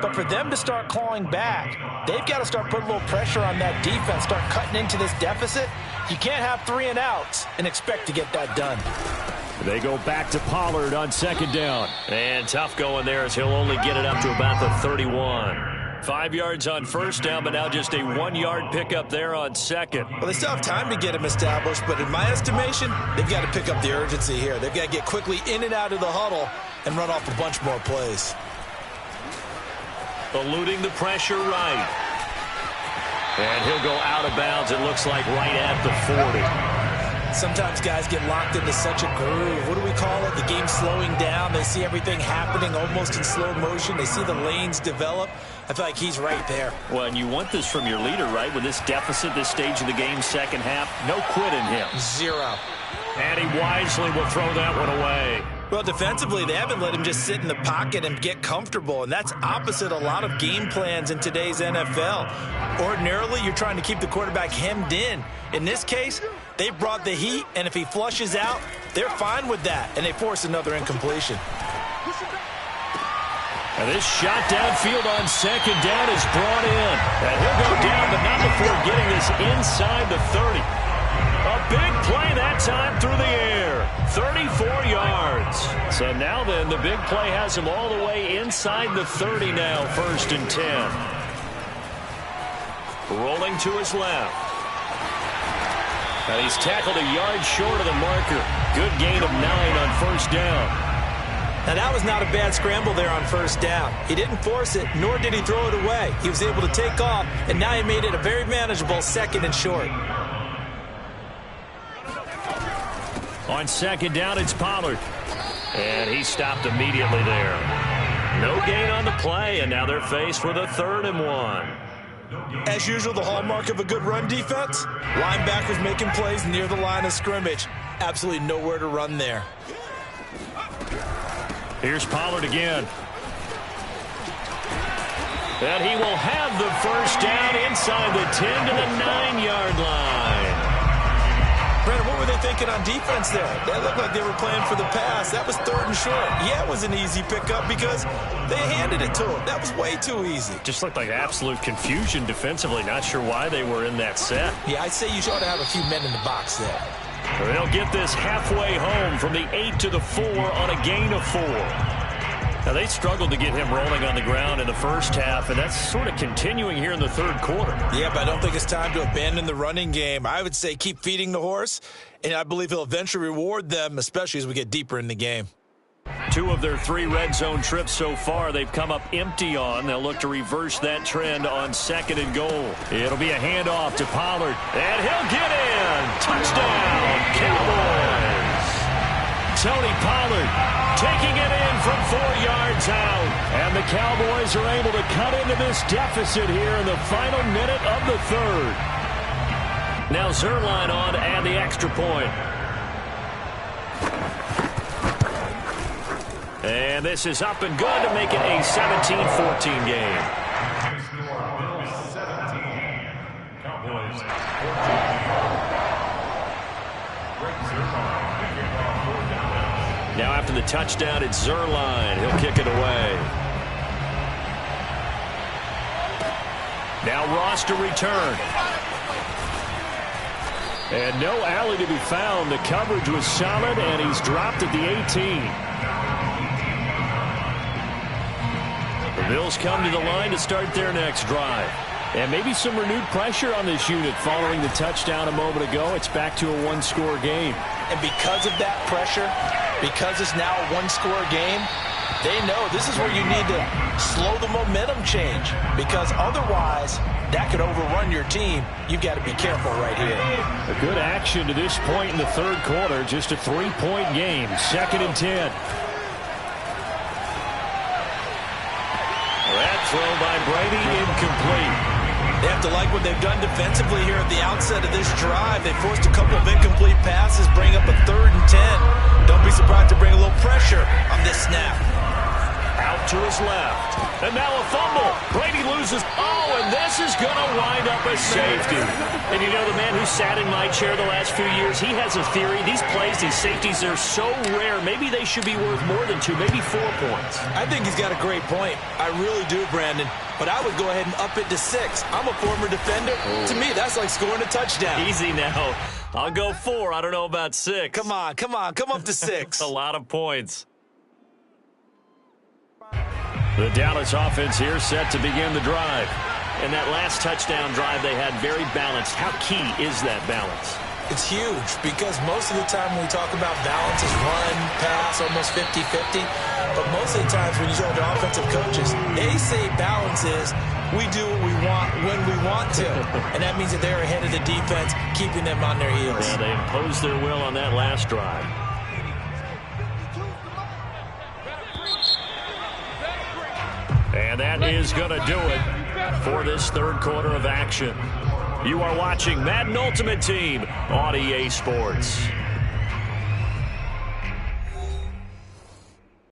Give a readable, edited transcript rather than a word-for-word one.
But for them to start clawing back, they've got to start putting a little pressure on that defense, start cutting into this deficit. You can't have 3 and outs and expect to get that done. They go back to Pollard on second down. And tough going there as he'll only get it up to about the 31. 5 yards on first down, but now just a 1-yard pickup there on second. Well, they still have time to get him established, but in my estimation, they've got to pick up the urgency here. They've got to get quickly in and out of the huddle and run off a bunch more plays. Eluding the pressure right. And he'll go out of bounds, it looks like, right at the 40. Sometimes guys get locked into such a groove. What do we call it? The game's slowing down. They see everything happening almost in slow motion. They see the lanes develop. I feel like he's right there. Well, and you want this from your leader, right? With this deficit, this stage of the game, second half, no quit in him. 0. And he wisely will throw that one away. Well, defensively, they haven't let him just sit in the pocket and get comfortable, and that's opposite a lot of game plans in today's NFL. Ordinarily, you're trying to keep the quarterback hemmed in. In this case, they brought the heat, and if he flushes out, they're fine with that, and they force another incompletion. And this shot downfield on second down is brought in. And he'll go down, but not before getting this inside the 30. A big play that time through the air. 34 yards. So now then, the big play has him all the way inside the 30 now, 1st and 10. Rolling to his left. And he's tackled a yard short of the marker. Good gain of 9 on first down. Now, that was not a bad scramble there on first down. He didn't force it, nor did he throw it away. He was able to take off, and now he made it a very manageable 2nd and short. On second down, it's Pollard. And he stopped immediately there. No gain on the play, and now they're faced with a 3rd and 1. As usual, the hallmark of a good run defense, linebackers making plays near the line of scrimmage. Absolutely nowhere to run there. Here's Pollard again. And he will have the first down inside the 10 to the 9-yard line. Brandon, what were they thinking on defense there? They looked like they were playing for the pass. That was 3rd and short. Yeah, it was an easy pickup because they handed it to him. That was way too easy. Just looked like absolute confusion defensively. Not sure why they were in that set. Yeah, I'd say you ought to have a few men in the box there. They'll get this halfway home from the 8 to the 4 on a gain of 4. Now, they struggled to get him rolling on the ground in the first half, and that's sort of continuing here in the 3rd quarter. Yeah, but I don't think it's time to abandon the running game. I would say keep feeding the horse, and I believe he'll eventually reward them, especially as we get deeper in the game. 2 of their 3 red zone trips so far they've come up empty on. They'll look to reverse that trend on 2nd and goal. It'll be a handoff to Pollard, and he'll get in. Touchdown, Cowboys. Tony Pollard taking it in from 4 yards out. And the Cowboys are able to cut into this deficit here in the final minute of the 3rd. Now Zerline on and the extra point. And this is up and good to make it a 17-14 game. Now after the touchdown, it's Zerline. He'll kick it away. Now Ross to return. And no alley to be found. The coverage was solid, and he's dropped at the 18. The Bills come to the line to start their next drive. And maybe some renewed pressure on this unit following the touchdown a moment ago. It's back to a 1-score game. And because of that pressure, because it's now a 1-score game, they know this is where you need to slow the momentum change. Because otherwise, that could overrun your team. You've got to be careful right here. A good action to this point in the 3rd quarter. Just a 3-point game. 2nd and 10. That throw by Brady incomplete. They have to like what they've done defensively here at the outset of this drive. They forced a couple of incomplete passes, bring up a 3rd and 10. Don't be surprised to bring a little pressure on this snap. Out to his left. And now a fumble. Brady loses. Oh, and this is going to wind up a safety. And you know, the man who sat in my chair the last few years, he has a theory. These plays, these safeties, they're so rare. Maybe they should be worth more than 2, maybe 4 points. I think he's got a great point. I really do, Brandon. But I would go ahead and up it to 6. I'm a former defender. Oh. To me, that's like scoring a touchdown. Easy now. I'll go 4. I don't know about 6. Come on. Come up to 6. A lot of points. The Dallas offense here set to begin the drive. And that last touchdown drive they had very balanced. How key is that balance? It's huge because most of the time when we talk about balance is run, pass, almost 50-50. But most of the times when you talk to offensive coaches, they say balance is we do what we want when we want to. And that means that they're ahead of the defense, keeping them on their heels. Yeah, they imposed their will on that last drive. And that is going to do it for this third quarter of action. You are watching Madden Ultimate Team on EA Sports.